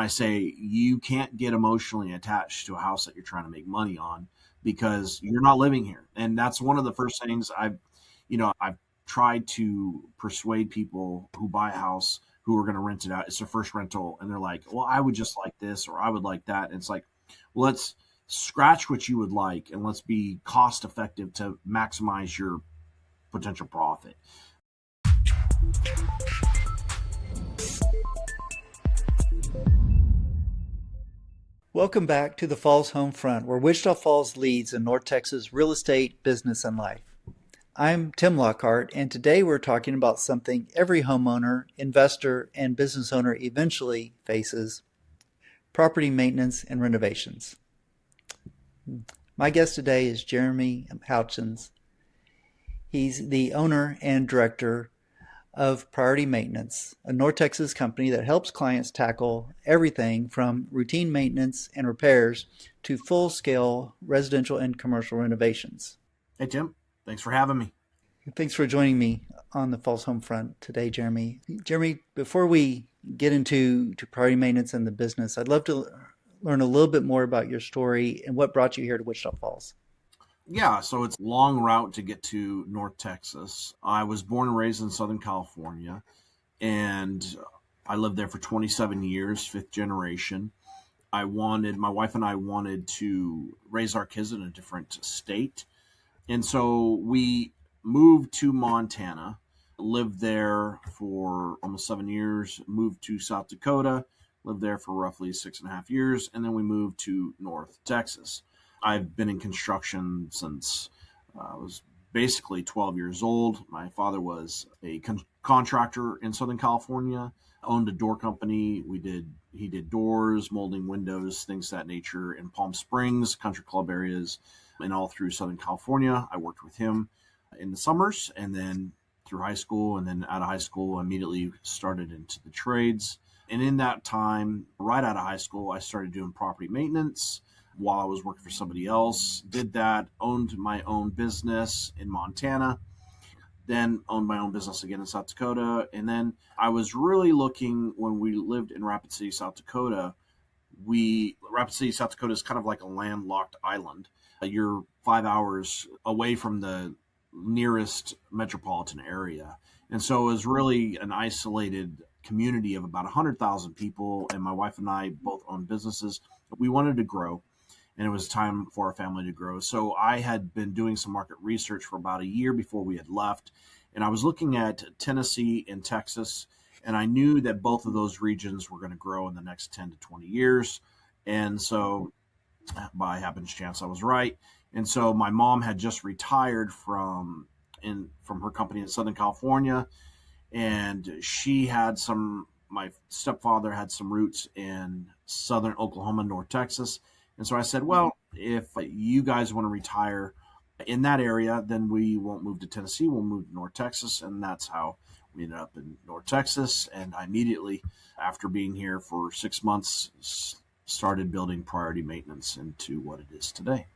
I say, you can't get emotionally attached to a house that you're trying to make money on because you're not living here. And that's one of the first things I've tried to persuade people who buy a house who are going to rent it out. It's their first rental. And they're like, well, I would just like this, or I would like that. And it's like, well, let's scratch what you would like and let's be cost effective to maximize your potential profit. Welcome back to the Falls Home Front, where Wichita Falls leads in North Texas real estate, business, and life. I'm Tim Lockhart, and today we're talking about something every homeowner, investor, and business owner eventually faces: property maintenance and renovations. My guest today is Jeremy Houchens. He's the owner and director of Priority Maintenance, a North Texas company that helps clients tackle everything from routine maintenance and repairs to full-scale residential and commercial renovations. Hey, Tim, thanks for having me. Thanks for joining me on the Falls Home Front today, Jeremy. Jeremy, before we get into Priority Maintenance and the business, I'd love to learn a little bit more about your story and what brought you here to Wichita Falls. Yeah, so it's a long route to get to North Texas. I was born and raised in Southern California, and I lived there for 27 years, fifth generation. My wife and I wanted to raise our kids in a different state. And so we moved to Montana, lived there for almost 7 years, moved to South Dakota, lived there for roughly 6.5 years, and then we moved to North Texas. I've been in construction since I was basically 12 years old. My father was a contractor in Southern California, owned a door company. He did doors, molding windows, things of that nature in Palm Springs, country club areas, and all through Southern California. I worked with him in the summers and then through high school, and then out of high school, I immediately started into the trades. And in that time, right out of high school, I started doing property maintenance while I was working for somebody else. Did that, owned my own business in Montana, then owned my own business again in South Dakota. And then I was really looking, when we lived in Rapid City, South Dakota, Rapid City, South Dakota is kind of like a landlocked island. You're 5 hours away from the nearest metropolitan area. And so it was really an isolated community of about 100,000 people. And my wife and I both owned businesses. We wanted to grow, and it was time for our family to grow. So I had been doing some market research for about a year before we had left, and I was looking at Tennessee and Texas, and I knew that both of those regions were going to grow in the next 10 to 20 years. And so by happenstance chance, I was right. And so my mom had just retired from her company in Southern California, and my stepfather had some roots in Southern Oklahoma, North Texas. And so I said, well, if you guys want to retire in that area, then we won't move to Tennessee. We'll move to North Texas. And that's how we ended up in North Texas. And I immediately, after being here for 6 months, started building Priority Maintenance into what it is today.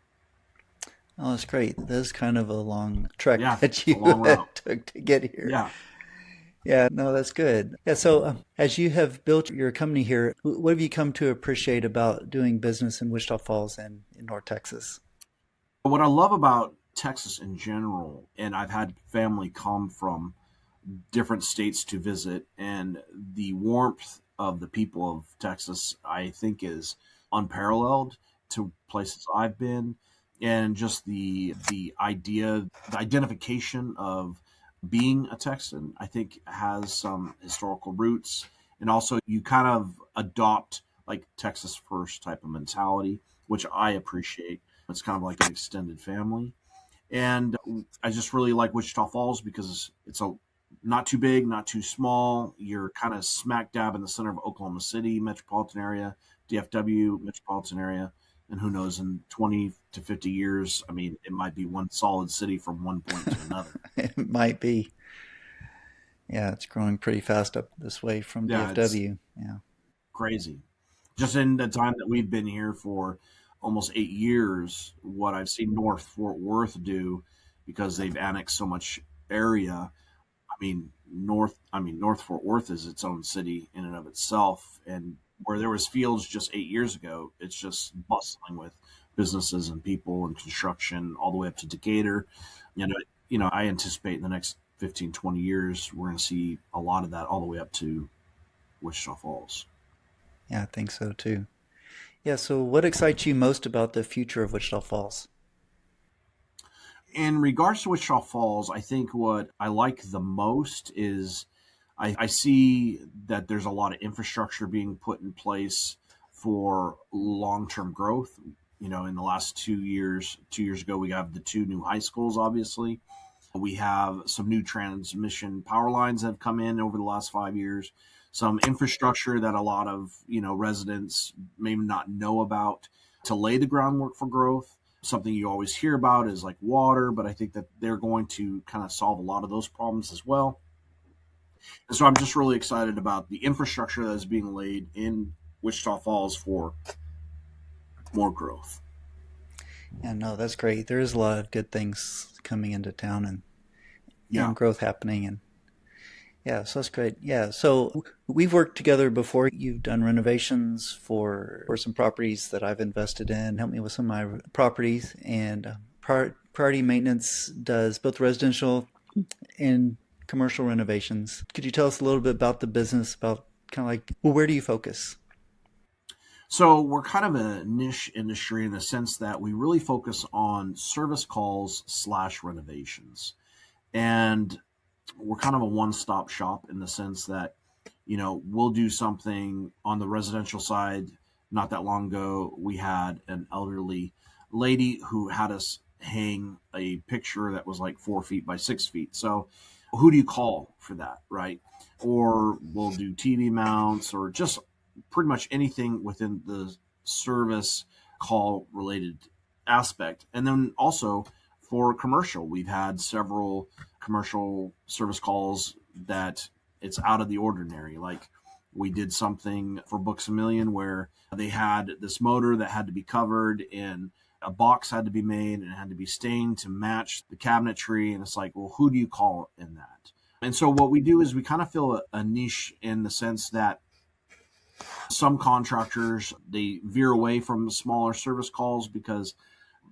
Oh, that's great. That's kind of a long trek Yeah, that it's a long route. took to get here. Yeah. Yeah, no, that's good. Yeah, so as you have built your company here, what have you come to appreciate about doing business in Wichita Falls and in North Texas? What I love about Texas in general, and I've had family come from different states to visit, and the warmth of the people of Texas, I think, is unparalleled to places I've been. And just the identification of being a Texan, I think, has some historical roots. And also you kind of adopt like Texas first type of mentality, which I appreciate. It's kind of like an extended family. And I just really like Wichita Falls because it's not too big, not too small. You're kind of smack dab in the center of Oklahoma City metropolitan area, DFW metropolitan area. And who knows, in 20 to 50 years, I mean, it might be one solid city from one point to another. It might be. Yeah, it's growing pretty fast up this way from Yeah, it's DFW. Yeah. crazy. Just in the time that we've been here for almost 8 years, what I've seen North Fort Worth do, because they've annexed so much area. North Fort Worth is its own city in and of itself, and where there was fields just 8 years ago, it's just bustling with businesses and people and construction all the way up to Decatur. You know, I anticipate in the next 15, 20 years, we're going to see a lot of that all the way up to Wichita Falls. Yeah, I think so too. Yeah, so what excites you most about the future of Wichita Falls? In regards to Wichita Falls, I think what I like the most is I see that there's a lot of infrastructure being put in place for long term growth. In the last 2 years, 2 years ago, we got the two new high schools, obviously. We have some new transmission power lines that have come in over the last 5 years, some infrastructure that a lot of residents may not know about to lay the groundwork for growth. Something you always hear about is like water, but I think that they're going to kind of solve a lot of those problems as well. And so I'm just really excited about the infrastructure that is being laid in Wichita Falls for more growth. Yeah, no, that's great. There is a lot of good things coming into town Yeah. and growth happening. And yeah, so that's great. Yeah, so we've worked together before. You've done renovations for some properties that I've invested in, helped me with some of my properties. And Priority Maintenance does both residential and commercial renovations. Could you tell us a little bit about the business, about kind of like, well, where do you focus? So we're kind of a niche industry in the sense that we really focus on service calls slash renovations. And we're kind of a one-stop shop in the sense that we'll do something on the residential side. Not that long ago, we had an elderly lady who had us hang a picture that was like 4 feet by 6 feet. So who do you call for that, right? Or we'll do TV mounts or just pretty much anything within the service call related aspect. And then also for commercial, we've had several commercial service calls that it's out of the ordinary. Like we did something for Books a Million where they had this motor that had to be covered and a box had to be made and it had to be stained to match the cabinetry. And it's like, well, who do you call in that? And so what we do is we kind of fill a niche in the sense that some contractors, they veer away from smaller service calls because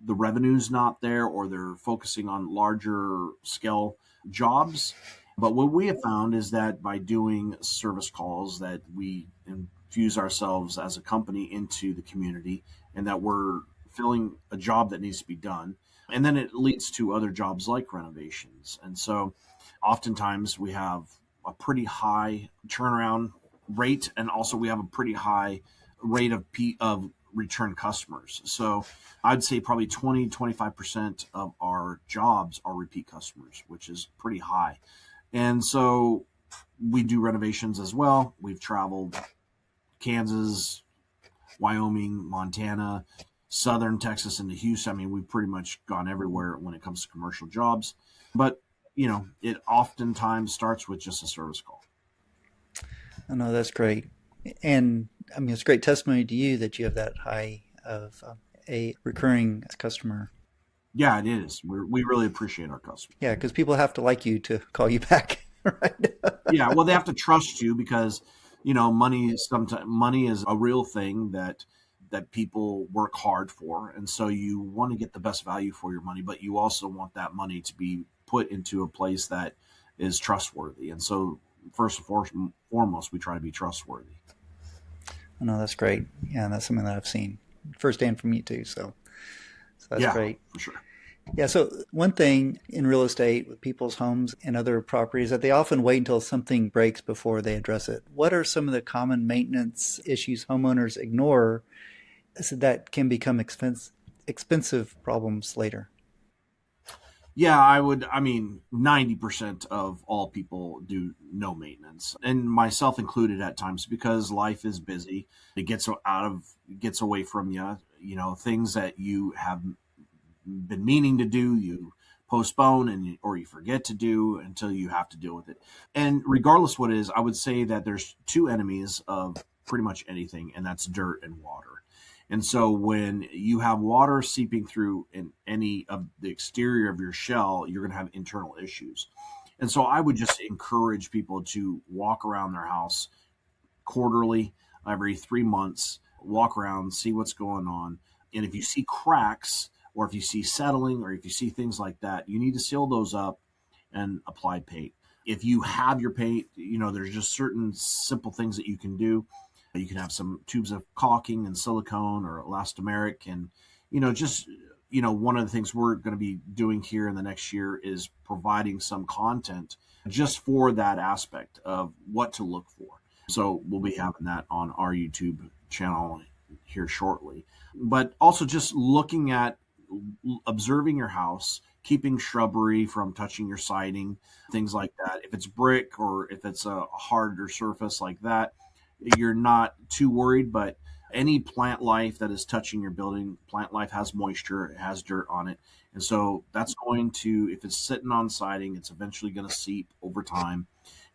the revenue's not there or they're focusing on larger scale jobs. But what we have found is that by doing service calls that we infuse ourselves as a company into the community and that we're filling a job that needs to be done. And then it leads to other jobs like renovations. And so oftentimes we have a pretty high turnaround rate, and also we have a pretty high rate of return customers. So I'd say probably 20-25% of our jobs are repeat customers, which is pretty high. And so we do renovations as well. We've traveled Kansas, Wyoming, Montana, southern Texas, into Houston. I mean, we've pretty much gone everywhere when it comes to commercial jobs. But, it oftentimes starts with just a service call. I know that's great. And I mean, it's great testimony to you that you have that high of a recurring customer. Yeah, it is. We really appreciate our customers. Yeah, because people have to like you to call you back, right? Yeah, well, they have to trust you because money is a real thing that people work hard for, and so you want to get the best value for your money, but you also want that money to be put into a place that is trustworthy. And so, first and foremost, we try to be trustworthy. I know that's great. Yeah, and that's something that I've seen firsthand from you too. So that's Yeah, great. for sure. Yeah, so one thing in real estate with people's homes and other properties that they often wait until something breaks before they address it. What are some of the common maintenance issues homeowners ignore so that can become expensive problems later? Yeah, I mean, 90% of all people do no maintenance, and myself included at times because life is busy. It gets away from you. Things that you have been meaning to do, you postpone or you forget to do until you have to deal with it. And regardless what it is, I would say that there's two enemies of pretty much anything, and that's dirt and water. And so when you have water seeping through in any of the exterior of your shell, you're going to have internal issues. And so I would just encourage people to walk around their house quarterly, every 3 months, walk around, see what's going on. And if you see cracks, or if you see settling, or if you see things like that, you need to seal those up and apply paint. If you have your paint, there's just certain simple things that you can do. You can have some tubes of caulking and silicone or elastomeric, and just one of the things we're going to be doing here in the next year is providing some content just for that aspect of what to look for. So we'll be having that on our YouTube channel here shortly. But also just looking at observing your house, keeping shrubbery from touching your siding, things like that. If it's brick or if it's a harder surface like that, you're not too worried. But any plant life that is touching your building, plant life has moisture, it has dirt on it. And so that's going to, if it's sitting on siding, it's eventually going to seep over time,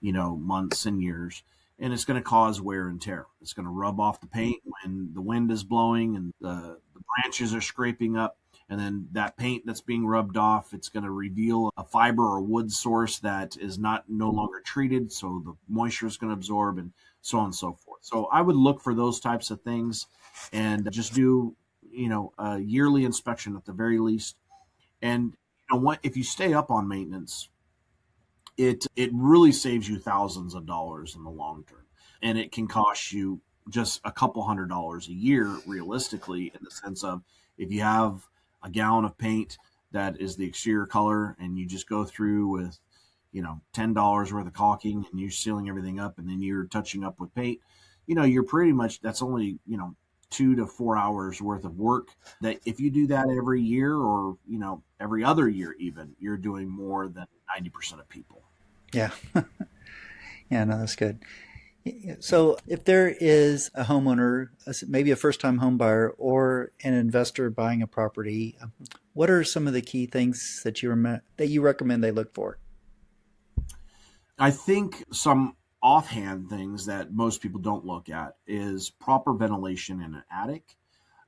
months and years. And it's going to cause wear and tear. It's going to rub off the paint when the wind is blowing and the branches are scraping up. And then that paint that's being rubbed off, it's going to reveal a fiber or wood source that is no longer treated. So the moisture is going to absorb, and so on and so forth. So I would look for those types of things and just do, a yearly inspection at the very least. And if you stay up on maintenance, it really saves you thousands of dollars in the long term. And it can cost you just a couple $100 a year, realistically, in the sense of if you have a gallon of paint that is the exterior color and you just go through with, $10 worth of caulking and you're sealing everything up and then you're touching up with paint, you're pretty much, that's only, 2 to 4 hours worth of work. That if you do that every year or, every other year, even, you're doing more than 90% of people. Yeah. Yeah, no, that's good. So if there is a homeowner, maybe a first-time home buyer or an investor buying a property, what are some of the key things that you recommend they look for? I think some offhand things that most people don't look at is proper ventilation in an attic.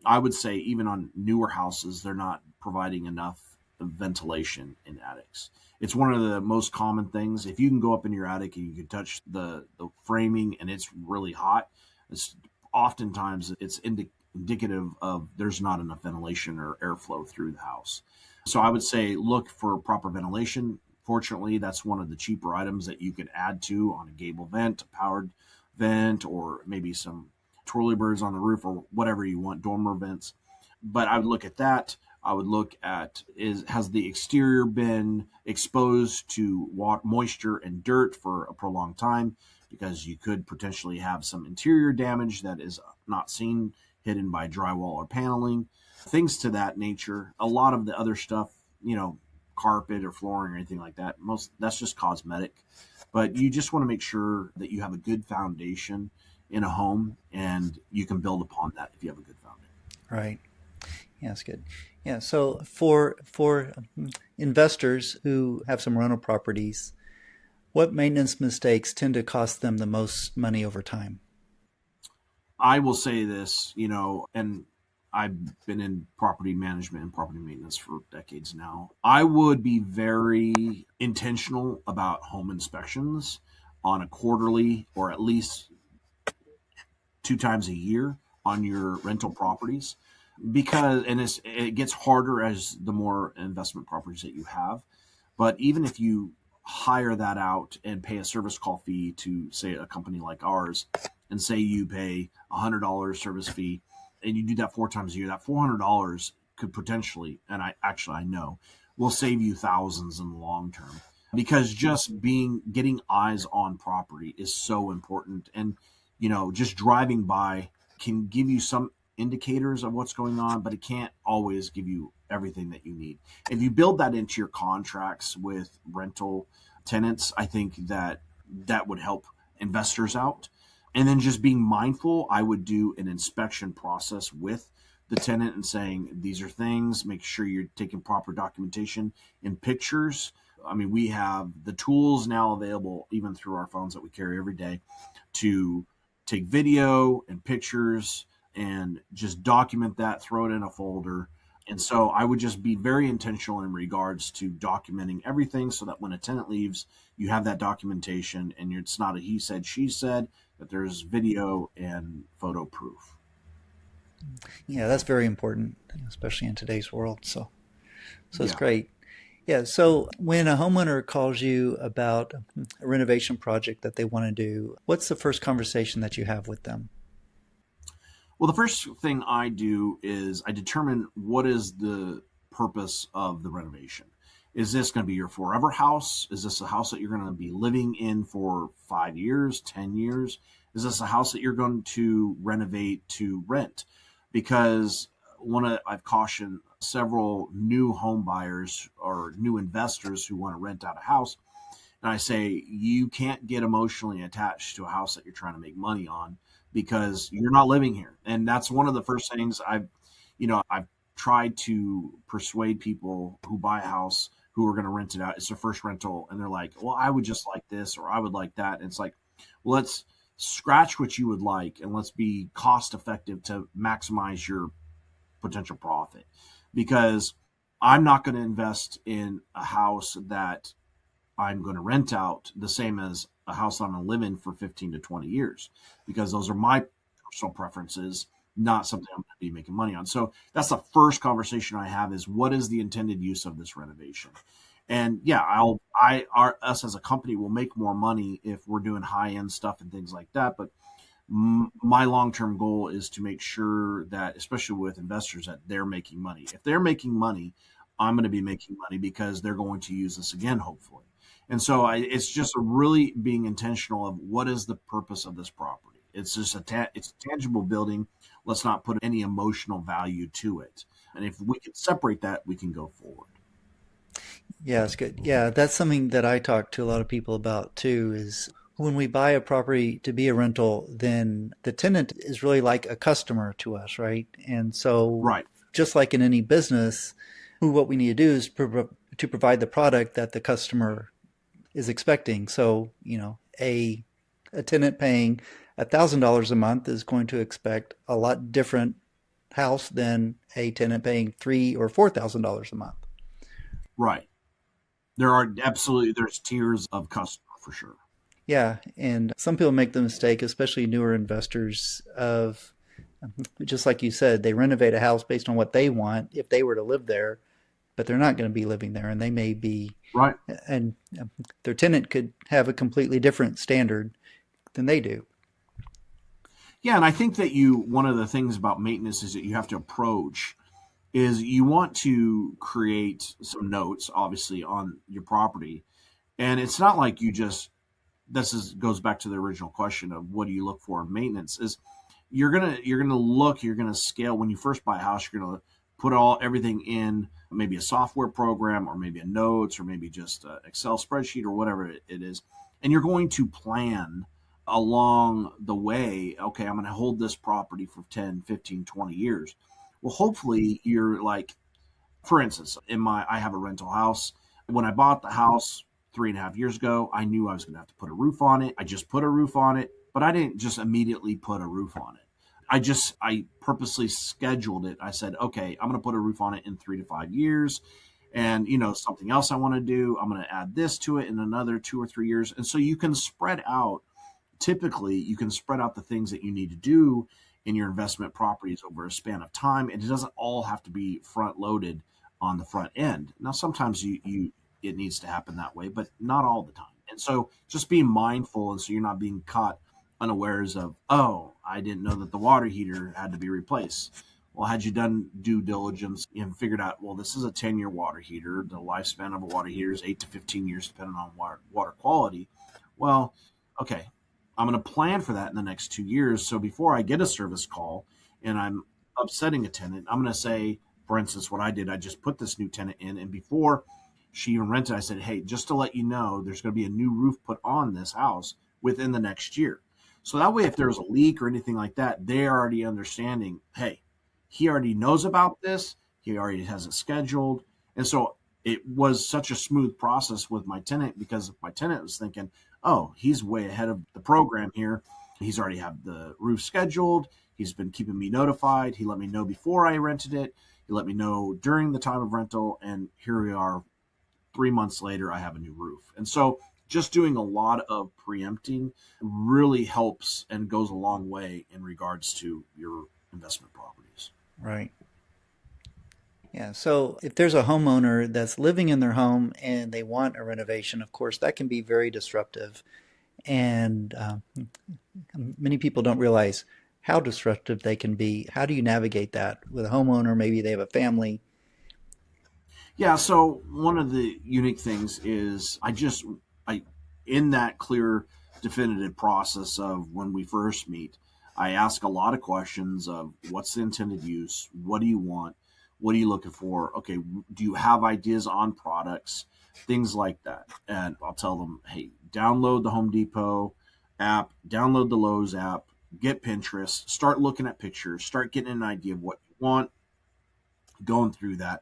I would say even on newer houses, they're not providing enough ventilation in attics. It's one of the most common things. If you can go up in your attic and you can touch the framing and it's really hot, oftentimes it's indicative of there's not enough ventilation or airflow through the house. So I would say look for proper ventilation. Fortunately, that's one of the cheaper items that you could add to on a gable vent, a powered vent, or maybe some twirly birds on the roof or whatever you want, dormer vents. But I would look at that. I would look at has the exterior been exposed to moisture and dirt for a prolonged time, because you could potentially have some interior damage that is not seen, hidden by drywall or paneling, things to that nature. A lot of the other stuff, carpet or flooring or anything like that, that's just cosmetic. But you just want to make sure that you have a good foundation in a home, and you can build upon that if you have a good foundation. Right. Yeah, that's good. Yeah, so for investors who have some rental properties, what maintenance mistakes tend to cost them the most money over time? I will say this, and I've been in property management and property maintenance for decades now. I would be very intentional about home inspections on a quarterly or at least 2 times a year on your rental properties, because it gets harder as the more investment properties that you have. But even if you hire that out and pay a service call fee to, say, a company like ours, and say you pay $100 service fee and you do that 4 times a year, that $400 could potentially, and I know, will save you thousands in the long term, because just getting eyes on property is so important. And just driving by can give you some indicators of what's going on, but it can't always give you everything that you need. If you build that into your contracts with rental tenants, I think that would help investors out. And then just being mindful, I would do an inspection process with the tenant and saying, these are things, make sure you're taking proper documentation and pictures. I mean, we have the tools now available, even through our phones that we carry every day, to take video and pictures and just document that, throw it in a folder. And so I would just be very intentional in regards to documenting everything, so that when a tenant leaves, you have that documentation and it's not a he said, she said. that there's video and photo proof. Yeah, that's very important, especially in today's world. So it's Yeah. great. Yeah. So when a homeowner calls you about a renovation project that they want to do, what's the first conversation that you have with them? Well, the first thing I do is I determine what is the purpose of the renovation. Is this going to be your forever house? Is this a house that you're going to be living in for 5 years, 10 years? Is this a house that you're going to renovate to rent? Because I've cautioned several new home buyers or new investors who want to rent out a house, and I say, you can't get emotionally attached to a house that you're trying to make money on because you're not living here. And that's one of the first things I've tried to persuade people who buy a house who are going to rent it out. It's their first rental. And they're like, well, I would just like this, or I would like that. And it's like, well, let's scratch what you would like and let's be cost effective to maximize your potential profit. Because I'm not going to invest in a house that I'm going to rent out the same as a house I'm going to live in for 15 to 20 years because those are my personal preferences, not something I'm going to be making money on. So that's the first conversation I have is what is the intended use of this renovation? And yeah, us as a company will make more money if we're doing high end stuff and things like that. But my long term goal is to make sure that, especially with investors, that they're making money. If they're making money, I'm going to be making money because they're going to use this again, hopefully. And so it's just really being intentional of what is the purpose of this property. It's just it's a tangible building. Let's not put any emotional value to it. And if we can separate that, we can go forward. Yeah, it's good. Yeah, that's something that I talk to a lot of people about too, is when we buy a property to be a rental, then the tenant is really like a customer to us, right? And so Right. just like in any business, what we need to do is to provide the product that the customer is expecting. So, a tenant paying $1,000 a month is going to expect a lot different house than a tenant paying three or $4,000 a month. Right. There's tiers of customer for sure. Yeah, and some people make the mistake, especially newer investors, of just like you said, they renovate a house based on what they want if they were to live there, but they're not going to be living there, and they may be, Right. and their tenant could have a completely different standard than they do. Yeah, and I think that one of the things about maintenance is that you have to approach is you want to create some notes, obviously, on your property. And it's not like you just goes back to the original question of what do you look for in maintenance is you're gonna scale when you first buy a house, you're gonna put everything in maybe a software program or maybe a notes or maybe just an Excel spreadsheet or whatever it is. And you're going to plan along the way, okay, I'm going to hold this property for 10, 15, 20 years. Well, hopefully you're like, for instance, I have a rental house. When I bought the house 3.5 years ago, I knew I was going to have to put a roof on it. I just put a roof on it, but I didn't just immediately put a roof on it. I purposely scheduled it. I said, okay, I'm going to put a roof on it in 3 to 5 years. And, something else I want to do, I'm going to add this to it in another 2 or 3 years. And so you can spread out, typically, you can spread out the things that you need to do in your investment properties over a span of time. And it doesn't all have to be front loaded on the front end. Now, sometimes it needs to happen that way, but not all the time. And so just being mindful, and so you're not being caught unawares of, oh, I didn't know that the water heater had to be replaced. Well, had you done due diligence and figured out, well, this is a 10-year water heater. The lifespan of a water heater is 8 to 15 years, depending on water quality. Well, okay, I'm going to plan for that in the next 2 years. So before I get a service call and I'm upsetting a tenant, I'm going to say, for instance, what I did, I just put this new tenant in, and before she even rented, I said, hey, just to let you know, there's going to be a new roof put on this house within the next year. So that way, if there's a leak or anything like that, they're already understanding, hey, he already knows about this. He already has it scheduled. And so it was such a smooth process with my tenant because my tenant was thinking, oh, he's way ahead of the program here. He's already have the roof scheduled. He's been keeping me notified. He let me know before I rented it. He let me know during the time of rental. And here we are 3 months later, I have a new roof. And so just doing a lot of preempting really helps and goes a long way in regards to your investment properties. Right. Yeah. So if there's a homeowner that's living in their home and they want a renovation, of course, that can be very disruptive. And many people don't realize how disruptive they can be. How do you navigate that with a homeowner? Maybe they have a family. Yeah, so one of the unique things is I in that clear definitive process of when we first meet, I ask a lot of questions of what's the intended use, what do you want, what are you looking for? Okay, do you have ideas on products, things like that. And I'll tell them, "Hey, download the Home Depot app, download the Lowe's app, get Pinterest, start looking at pictures, start getting an idea of what you want, going through that."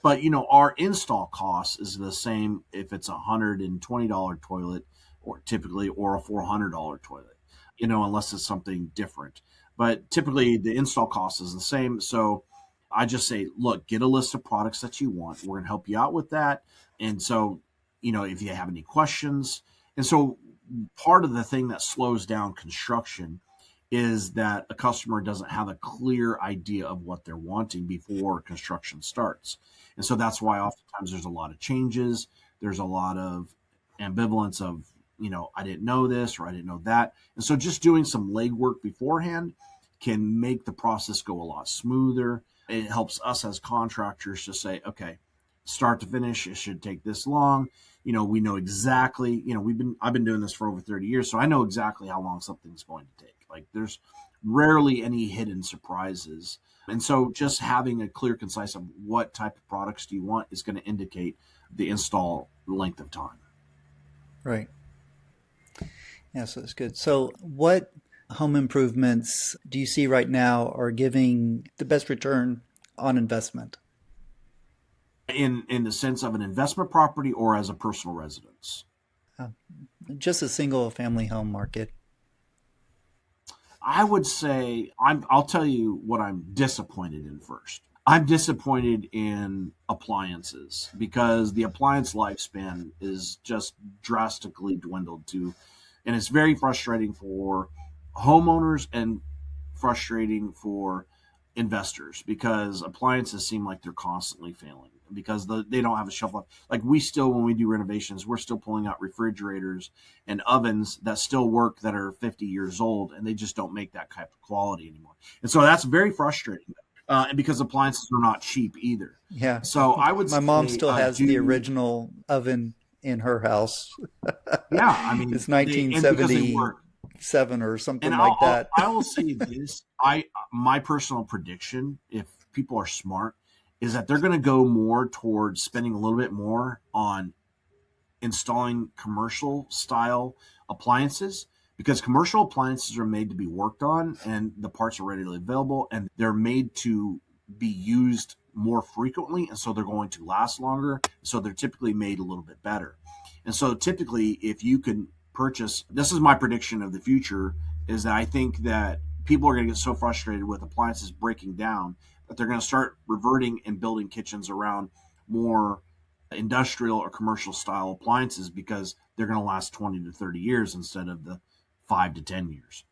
But our install cost is the same if it's $120 toilet or typically or a $400 toilet, unless it's something different. But typically the install cost is the same. So I just say, look, get a list of products that you want. We're going to help you out with that. And so, if you have any questions. And so part of the thing that slows down construction is that a customer doesn't have a clear idea of what they're wanting before construction starts. And so that's why oftentimes there's a lot of changes. There's a lot of ambivalence of, I didn't know this or I didn't know that. And so just doing some legwork beforehand can make the process go a lot smoother. It helps us as contractors to say, okay, start to finish, it should take this long. We know exactly, I've been doing this for over 30 years, so I know exactly how long something's going to take. Like there's rarely any hidden surprises. And so just having a clear, concise of what type of products do you want is going to indicate the install length of time. Right. Yeah, so that's good. So what home improvements do you see right now are giving the best return on investment? In the sense of an investment property or as a personal residence? Uh, just a single family home market. I would say I'll tell you what I'm disappointed in first. I'm disappointed in appliances because the appliance lifespan is just drastically dwindled to, and it's very frustrating for homeowners and frustrating for investors because appliances seem like they're constantly failing because they don't have a shelf life. Like we still, when we do renovations, we're still pulling out refrigerators and ovens that still work that are 50 years old, and they just don't make that type of quality anymore. And so that's very frustrating. And because appliances are not cheap either. Yeah. So I would My mom say, still has the do original oven in her house. yeah. I mean, It's and because they 1977 work. or And something like that. I will say this: my personal prediction, if people are smart, is that they're going to go more towards spending a little bit more on installing commercial style appliances because commercial appliances are made to be worked on and the parts are readily available and they're made to be used more frequently, and so they're going to last longer, so they're typically made a little bit better. And so typically if you can purchase, this is my prediction of the future, is that I think that people are going to get so frustrated with appliances breaking down that they're going to start reverting and building kitchens around more industrial or commercial style appliances because they're going to last 20 to 30 years instead of the 5 to 10 years.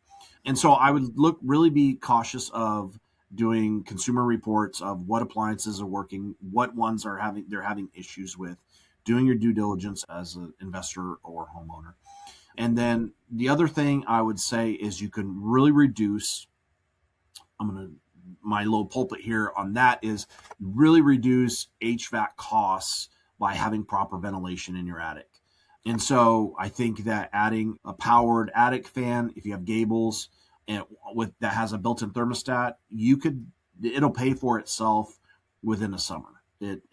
And so I would really be cautious of doing consumer reports of what appliances are working, what ones they're having issues with, doing your due diligence as an investor or homeowner. And then the other thing I would say is you can really reduce, I'm going to, my little pulpit here on that is really reduce HVAC costs by having proper ventilation in your attic. And so I think that adding a powered attic fan, if you have gables and with that has a built-in thermostat, it'll pay for itself within a summer.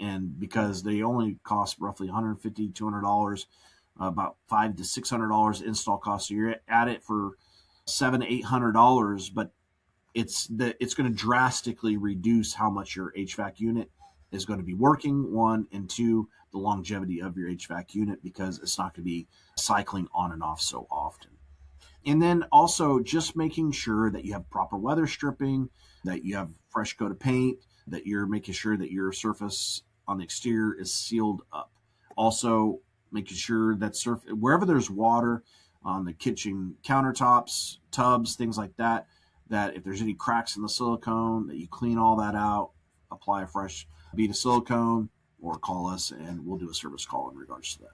And because they only cost roughly $150, $200, about $500 to $600 install cost. So you're at it for $700 to $800, but it's going to drastically reduce how much your HVAC unit is going to be working, one, and two, the longevity of your HVAC unit because it's not going to be cycling on and off so often. And then also just making sure that you have proper weather stripping, that you have fresh coat of paint, that you're making sure that your surface on the exterior is sealed up. Also, making sure that wherever there's water on the kitchen countertops, tubs, things like that, that if there's any cracks in the silicone, that you clean all that out, apply a fresh bead of silicone, or call us and we'll do a service call in regards to that.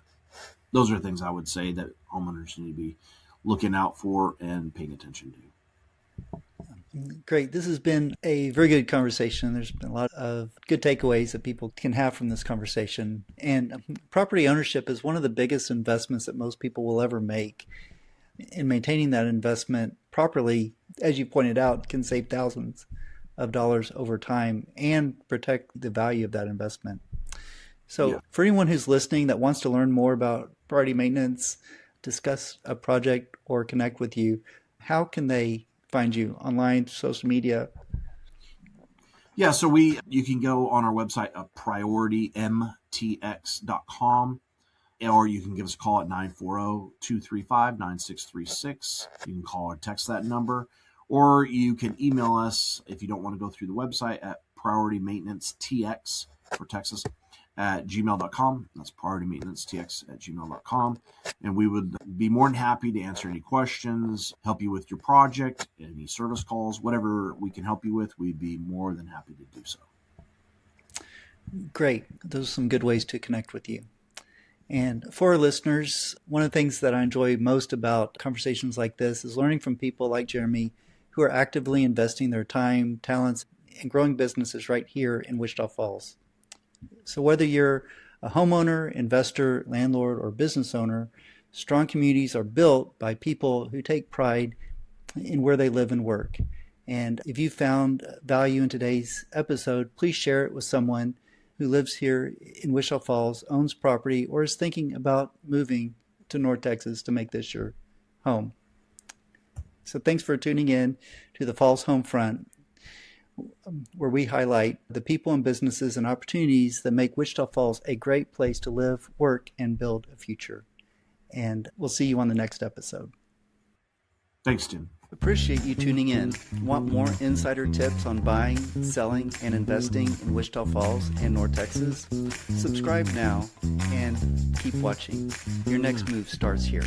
Those are things I would say that homeowners need to be looking out for and paying attention to. Great. This has been a very good conversation. There's been a lot of good takeaways that people can have from this conversation. And property ownership is one of the biggest investments that most people will ever make. And maintaining that investment properly, as you pointed out, can save thousands of dollars over time and protect the value of that investment. So for anyone who's listening that wants to learn more about property maintenance, discuss a project, or connect with you, how can they find you online, social media? Yeah, so you can go on our website at PriorityMTX.com, or you can give us a call at 940-235-9636. You can call or text that number, or you can email us if you don't want to go through the website at PriorityMaintenanceTX for Texas at gmail.com. That's PriorityMaintenanceTX@gmail.com. And we would be more than happy to answer any questions, help you with your project, any service calls, whatever we can help you with, we'd be more than happy to do so. Great. Those are some good ways to connect with you. And for our listeners, one of the things that I enjoy most about conversations like this is learning from people like Jeremy who are actively investing their time, talents, and growing businesses right here in Wichita Falls. So whether you're a homeowner, investor, landlord, or business owner, strong communities are built by people who take pride in where they live and work. And if you found value in today's episode, please share it with someone who lives here in Wichita Falls, owns property, or is thinking about moving to North Texas to make this your home. So thanks for tuning in to the Falls Home Front, where we highlight the people and businesses and opportunities that make Wichita Falls a great place to live, work, and build a future. And we'll see you on the next episode. Thanks, Tim. Appreciate you tuning in. Want more insider tips on buying, selling, and investing in Wichita Falls and North Texas? Subscribe now and keep watching. Your next move starts here.